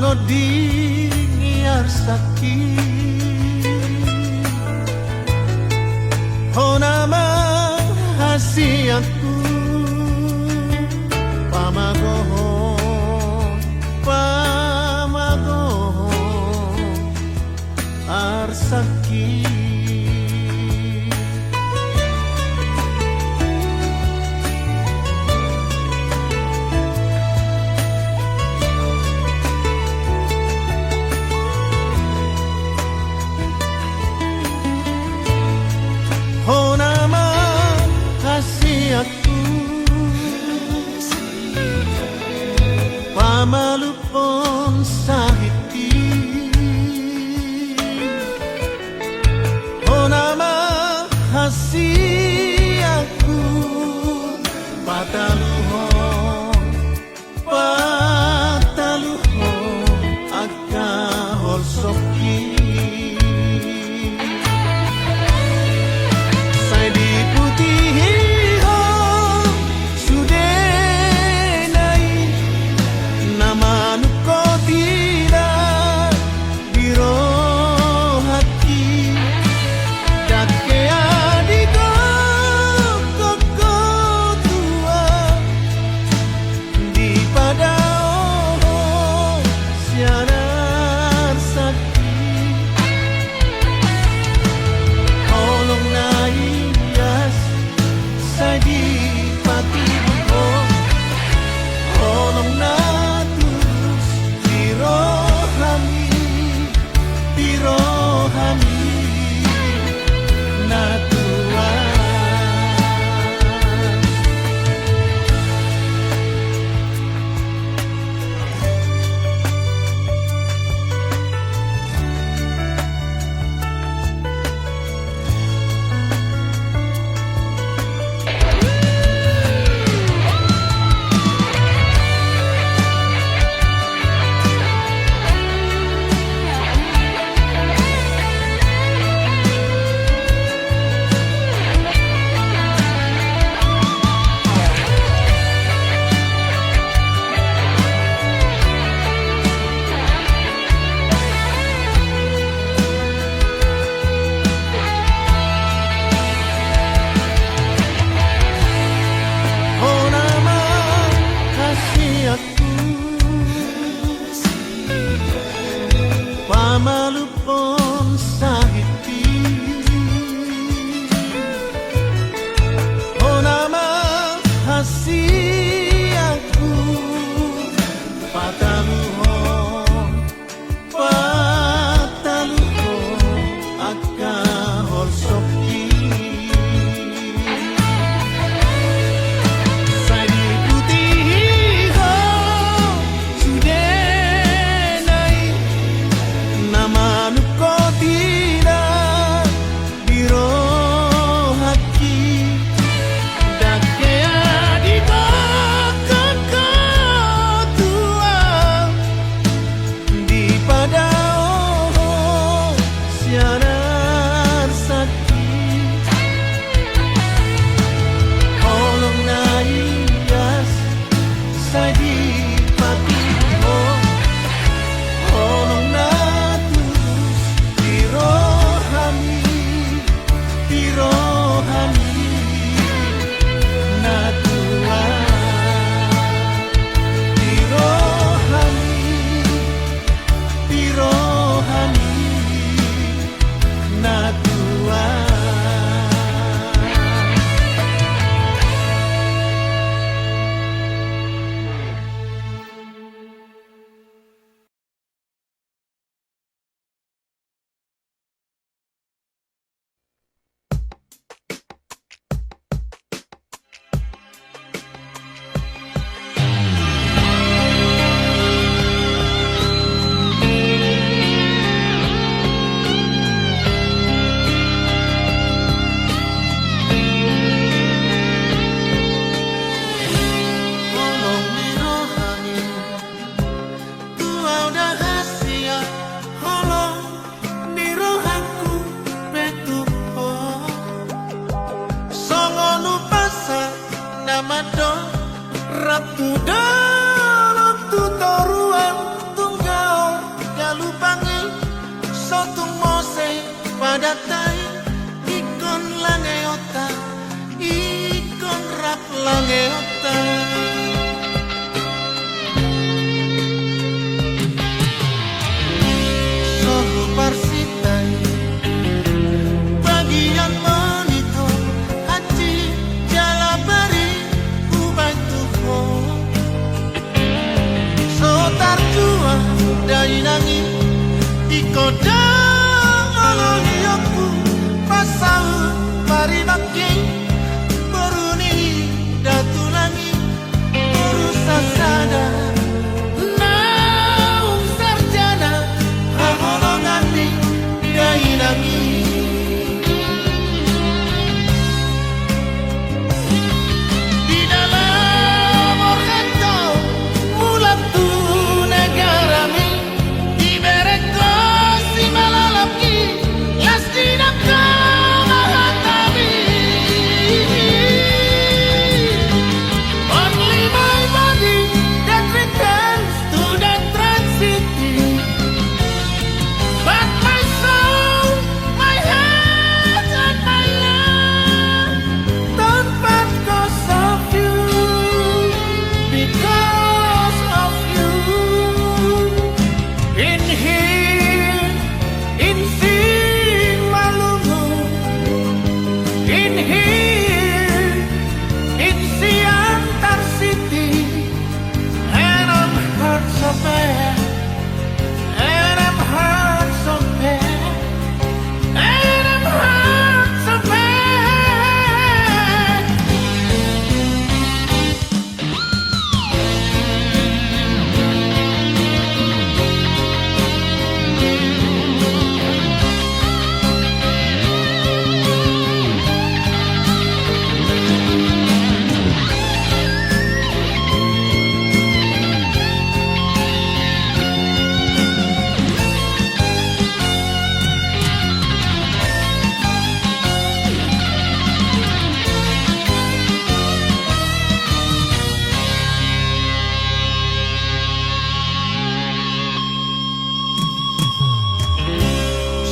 ngodingiar sakit honama hasiatku pamagohon arsaki honama hasiatku pamalupon sahiti honama hasiatku pataluhon akka holsoki pamalupon sahiti honama hasiatku pataluhon akka holsoki tarjua dainangi ikoda ololiyoku pasau parimaki beruni datulangi urusan sada naung sarjana hamolongani dainangi di dalam orkento mulatu negarami di bereko si malalaki las dinaka mahatami only my body that returns to that city but my soul my heart and my love don't part cause of you because of you in here in sing malumu in here in Siantar City and I'm hurt so bad and I'm hurt so bad and I'm hurt so bad.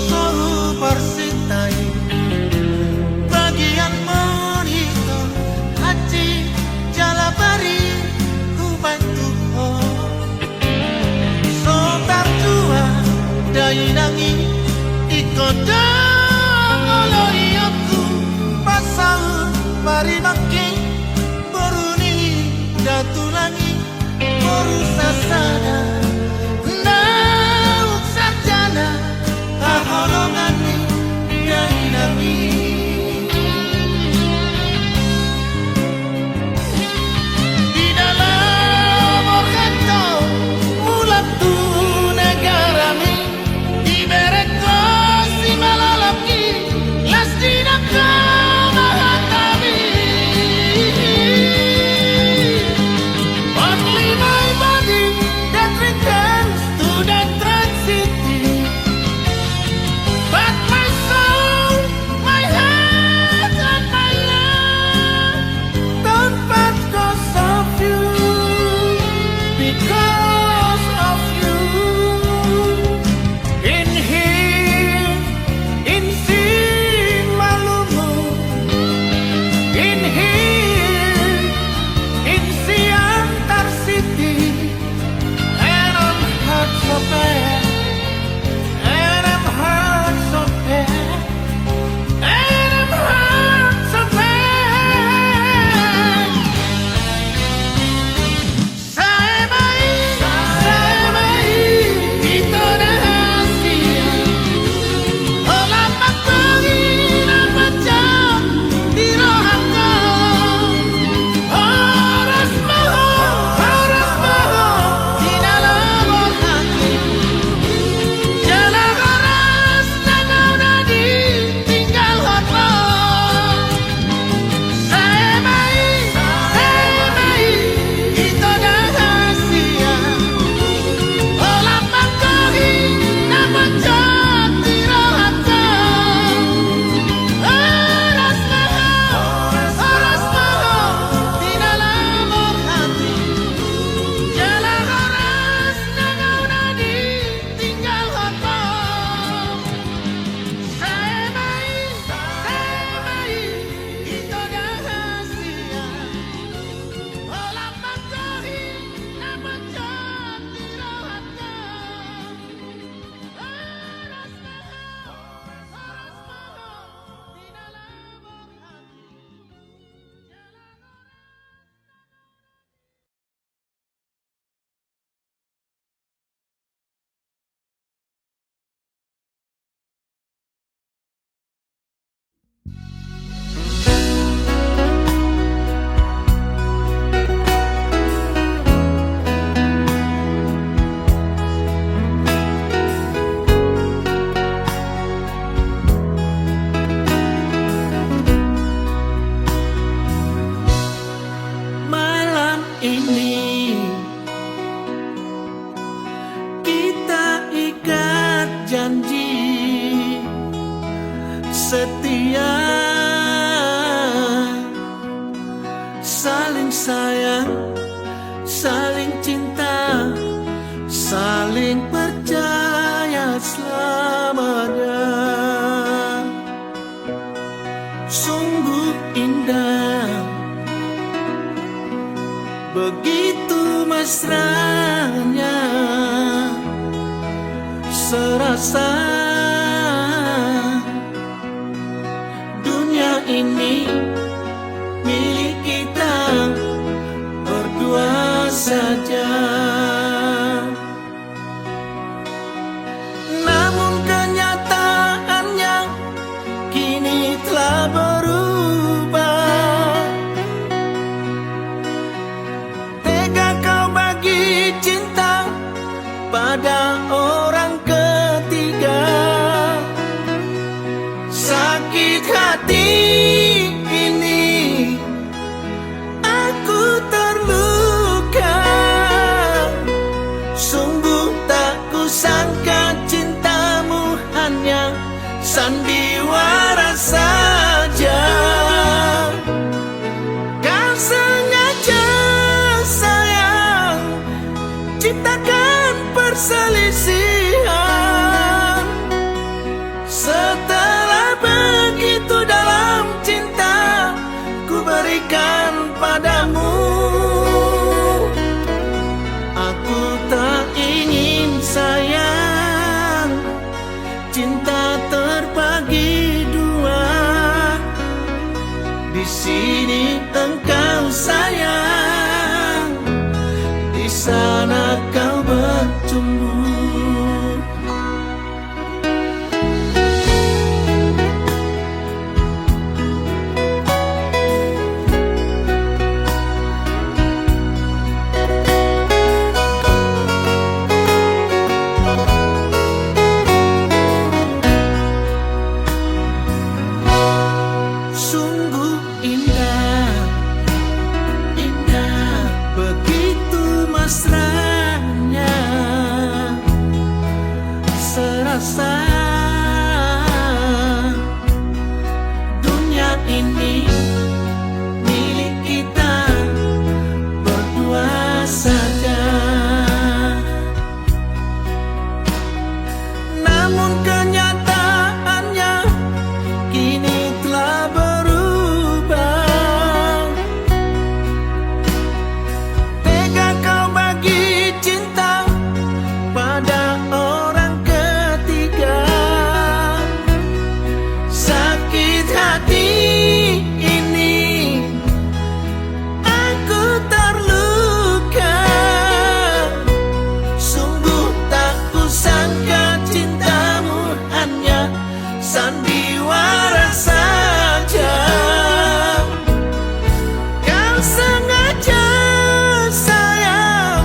Sohu persintai bagian monitor haji jalabari kubantu ho so tarjua dainangi ikoda ngoloyoku pasau parimaki beruni datulangi borusasana nauk sarjana haholongani dainangi di dalam orkento mulatu negarami di bereko si malalaki las dinaka mahatami only my body that janji setia, saling sayang, saling cinta, saling percaya selamanya. Sungguh indah, begitu mesranya, serasa dunia ini milik kita berdua saja. Namun kenyataannya kini telah berubah. Tega kau bagi cinta pada orang ketiga. Sakit hati ini aku terluka. Sungguh tak kusangka cintamu hanya sandiwara saja. Kau sengaja sayang ciptakan perselisihan. Setelah begitu dalam cinta ku berikan padamu, aku tak ingin sayang cinta terbagi dua. Di sini engkau sayang, di sana kau bercumbu. Sungguh indah, indah, begitu mesranya, serasa dunia ini milik kita berdua saja. Namun kenyataannya kini telah berubah. Tega kau bagi cinta pada orang ketiga. Sakit hati ini aku terluka. Sungguh tak kusangka cintamu hanya sandiwara saja. Kau sengaja sayang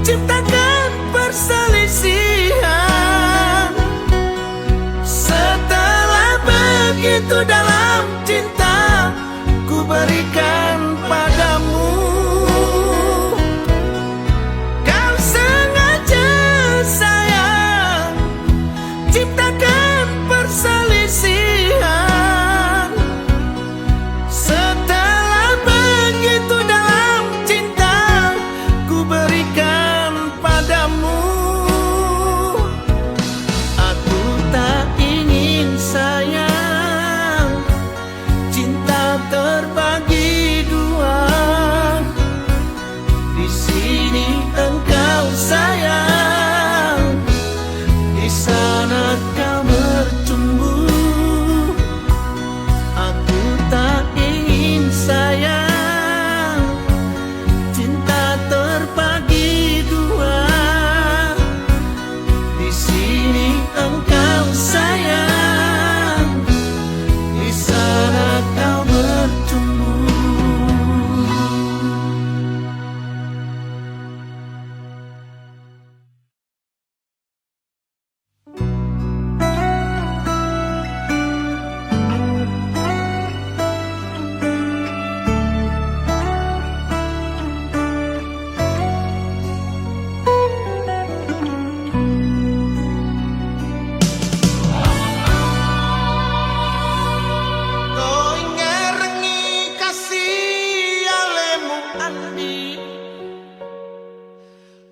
ciptakan perselisihan. Setelah begitu dalam cinta ku berikan padamu, kau sengaja sayang ciptakan perselisihan. Setelah begitu dalam cinta ku berikan padamu, aku tak ingin sayang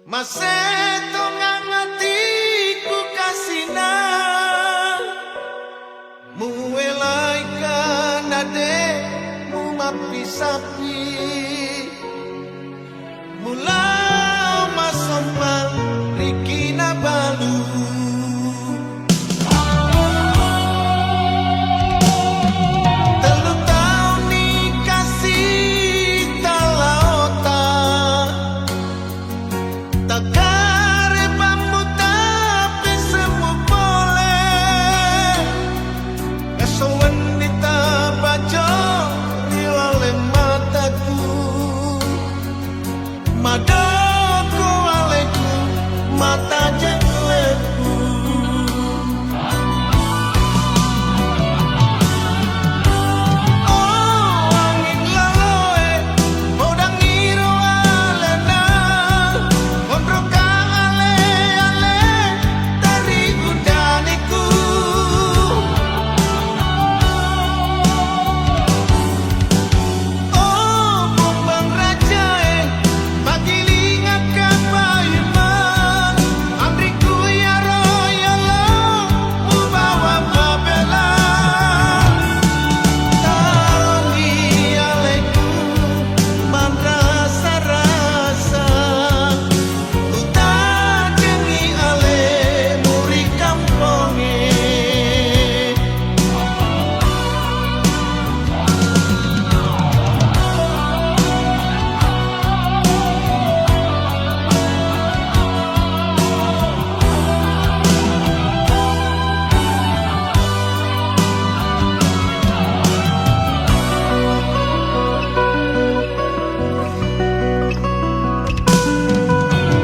Maseto ngangatiku kasina muwelai kanade mumapisapi mulau masompang riki nabalu Madako aleku mata jengleku Oh angin laloe modang iro alena Mondroka ale-ale dari udaniku Oh bumbang rajae Magilingan kapayuman Amriku ya royalo Mubawa babela Taroni aleku Man rasa-rasa Utajengi ale muri kamponge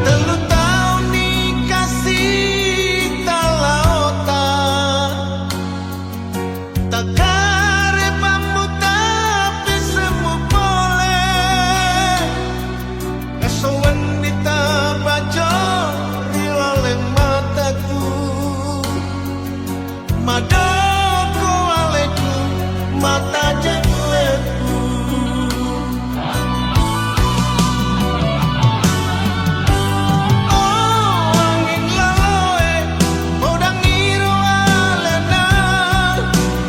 Telu taun nikasi talaota Takare bambu tapi semu boleh Kesuwen ditabajo rilale mataku Madako aleku mata jengleku Oh angin laloe modang iro alena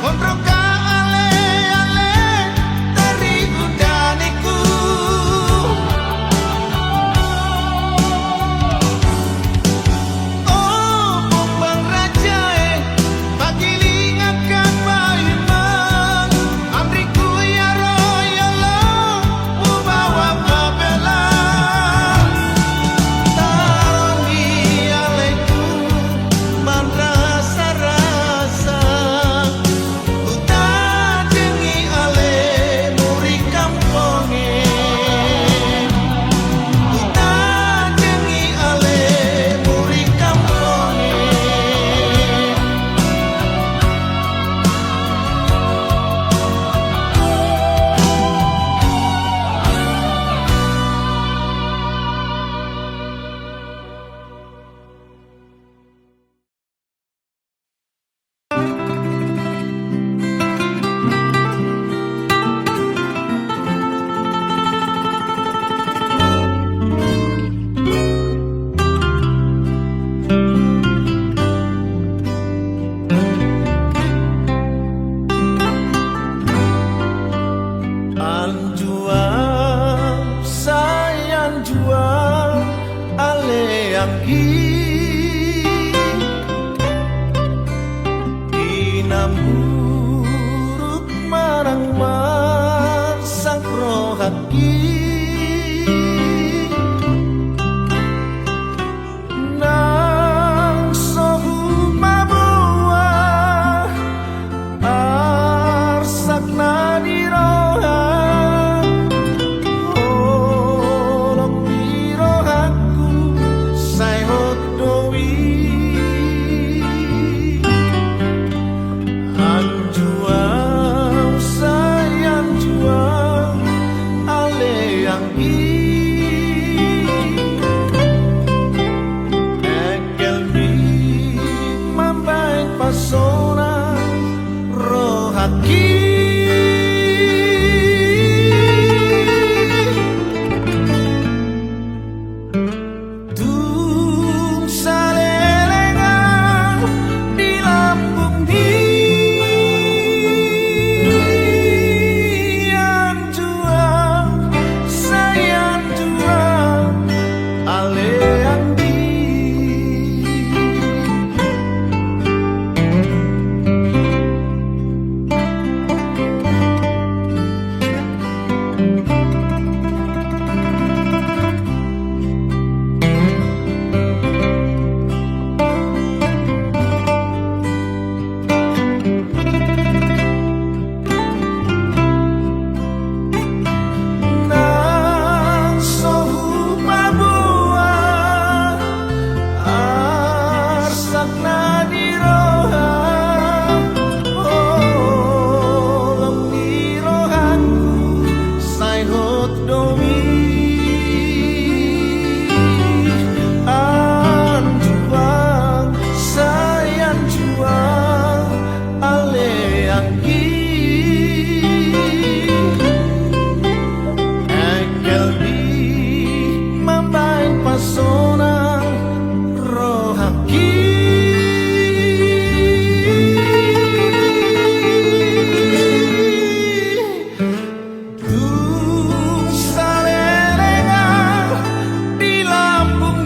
Mondroka ale-ale dari udaniku Oh bumbang rajae Magilingan kapayuman Amriku ya royalo Mubawa babela Taroni aleku Man rasa-rasa Utajengi ale muri kamponge Utajengi ale muri kamponge Anjuang sayang juang ale anggi Inamburuk marang marsang rohaki Nang sohu mabuah arsak nadiroha Olok birohaku say hodowi Anjuang sayang juang ale Tung salelengan di lambung nian juang sayang juang alean di nang sohu mabua arsak nadiroha oh lemirohanku sai hot domi an juang sayang juang aleang Ekelbi mambain pasona rohaki Tung salelengan di lambung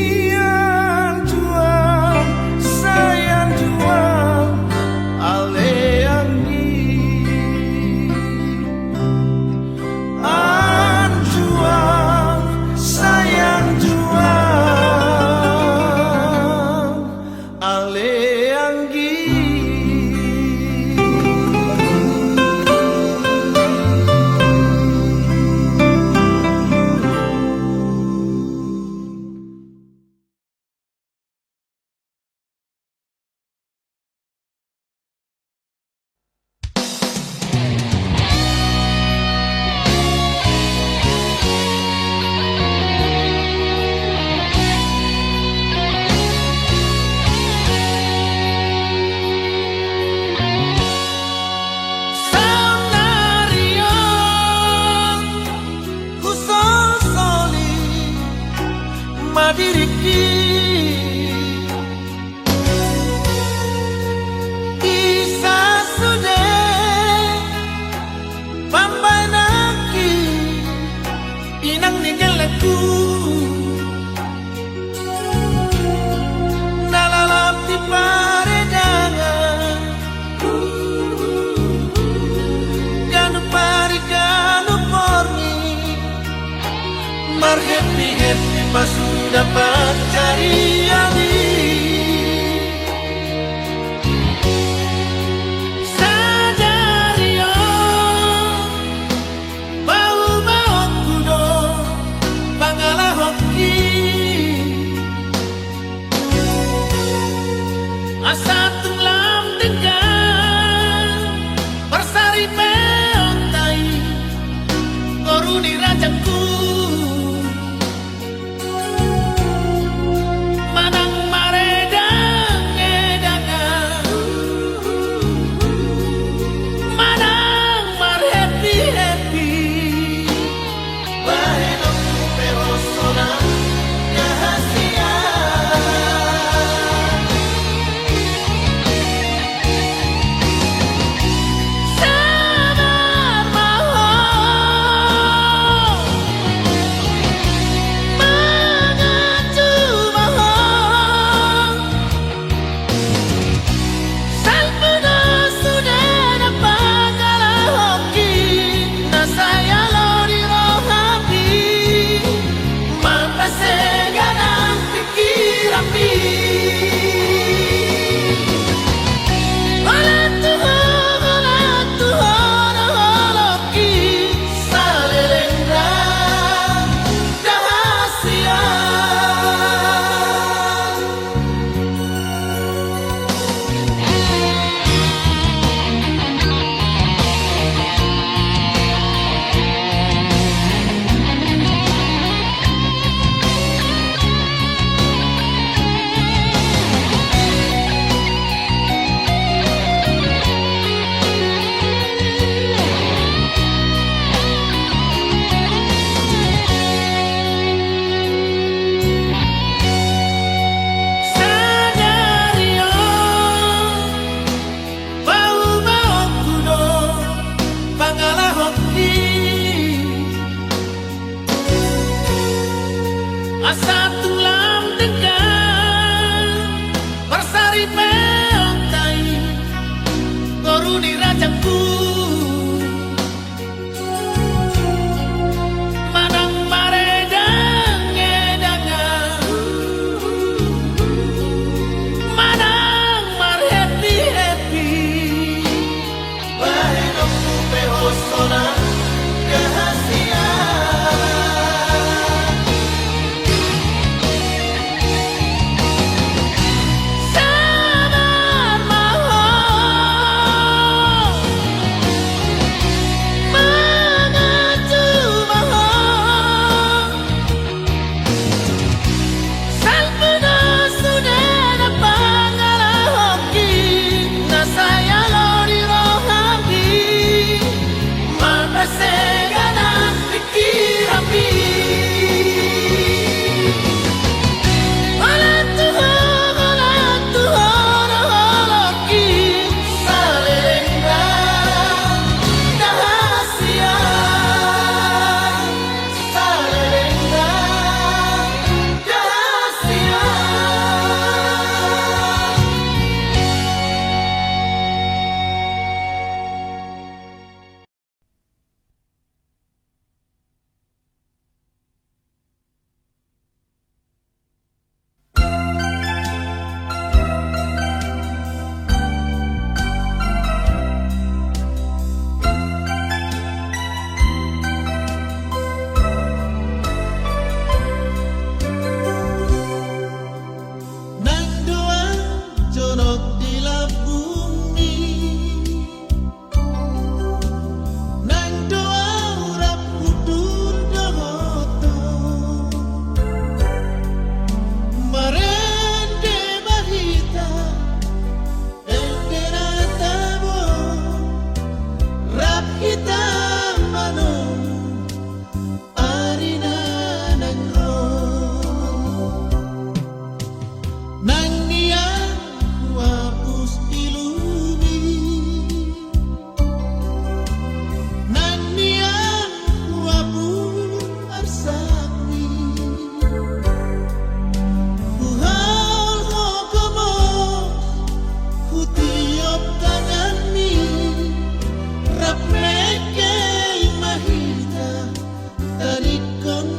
nian juang sayang juang aleang an juang sayang juang aleanggi Saunario kusol soli madiriki Isa sude pambay naki inang nigeleku nalalap di paredangan Ganu pari ganu porni Mar happy happy pas dapat cari ali Sadario bau-bau kudo pangalah hoki asa tunglam dengan persari peontai koruni rajaku manang maredang edangan manang mar happy happy bahenok perosona rahasia Sabar mahal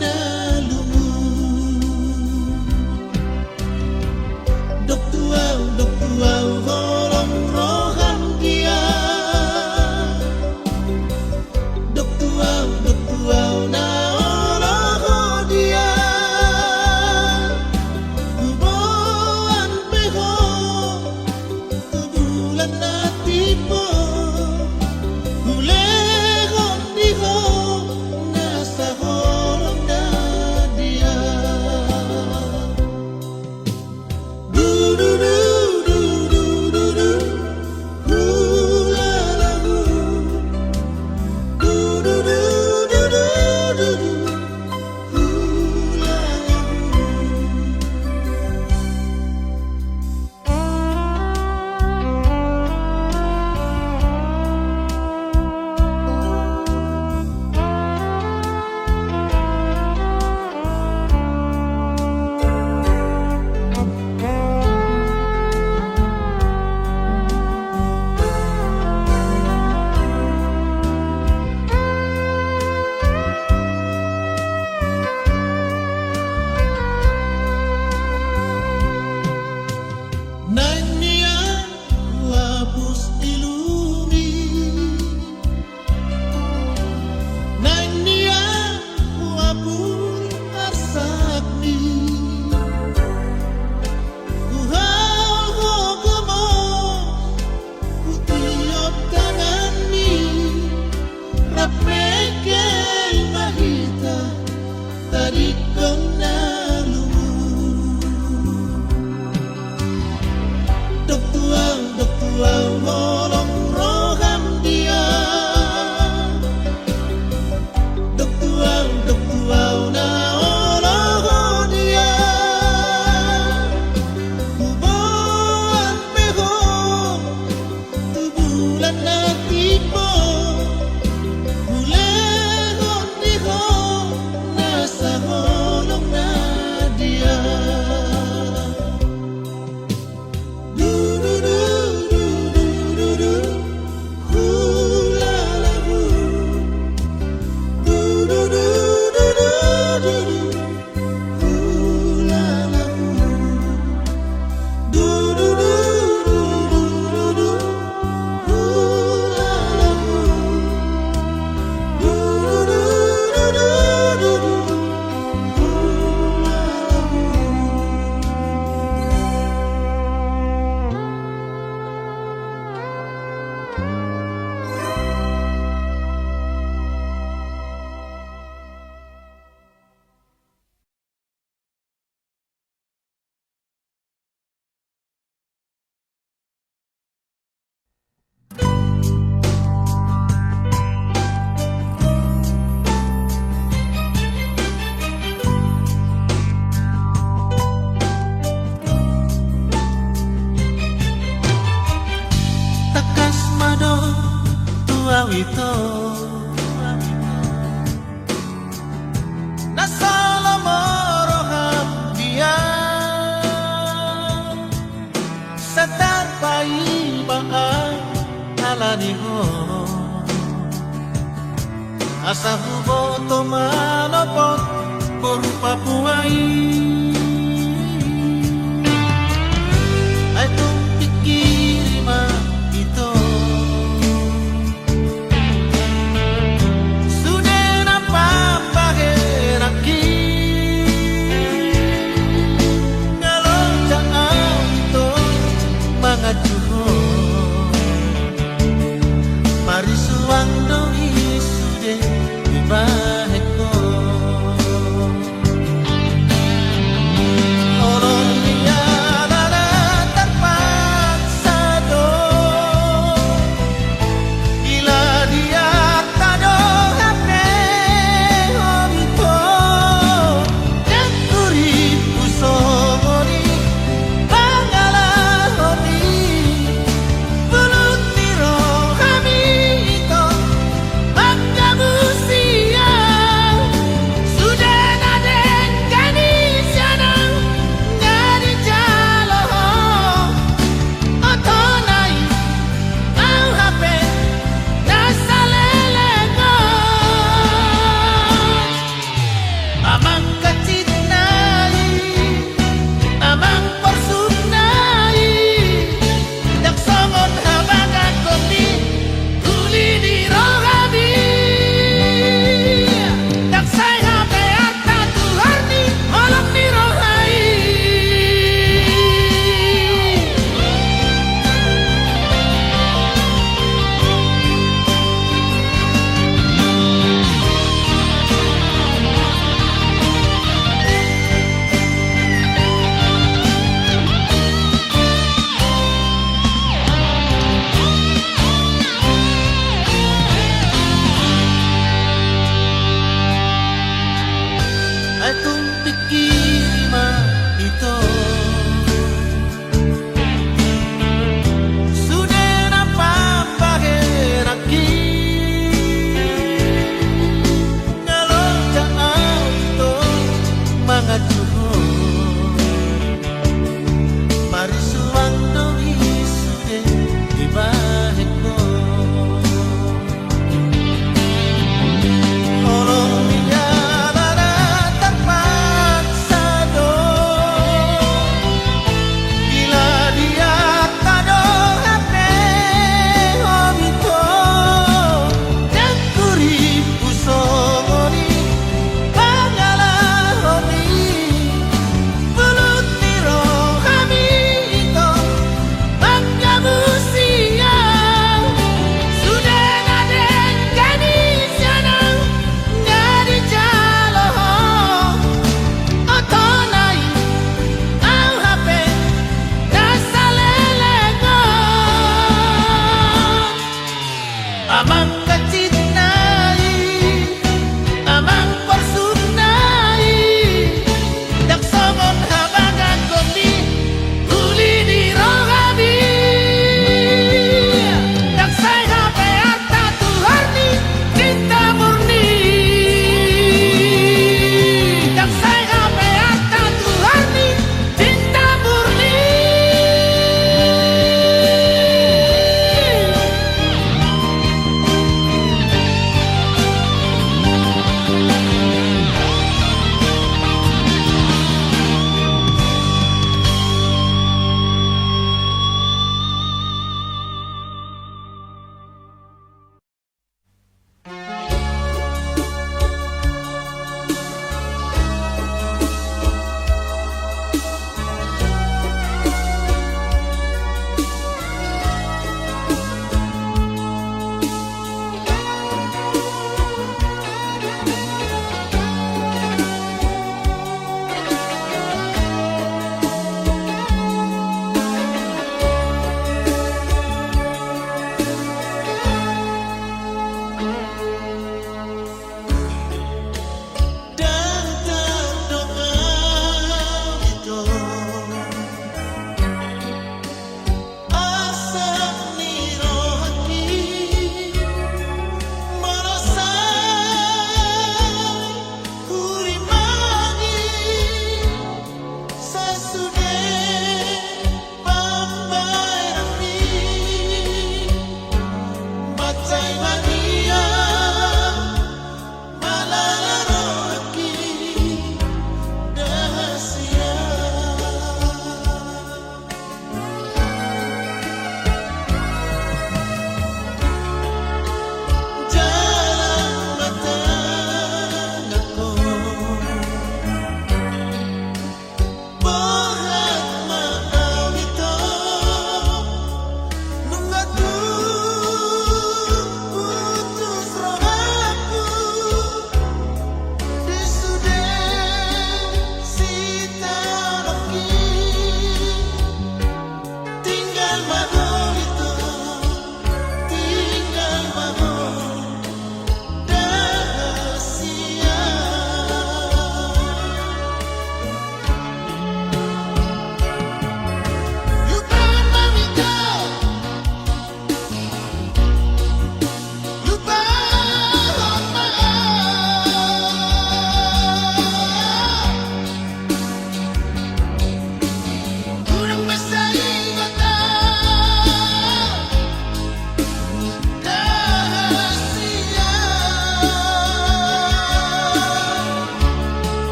na lumu. Dok tuaw holong roham dia. Dok tuaw na oloho dia. Bubuan peho bulan na tipo. Hulehon diho nasa holong na dia. Du du du du du du du. Hula la hu. Du du du du du du du. Hula la hu. Nanya labus ilumi. Nanya labur arsakni. Kuhau gemo kutiop tanganmi. Rapekel mahita tarik na lumu. Dok tuaw holong roham dia. Dok tuaw na oloho dia. Bubuan peho bulan na tipo. Hulehon diho nasa holong na dia. Du du du du du du du. Hula la hu. Du du du du du du du. Hula la hu. Du du du du du du du. Hula la hu. Du du du du du du du. Hula la hu. Takas mado tuawito. Nasala moroham dia. Sa tarpai baan alaniho. Asa hubo tomano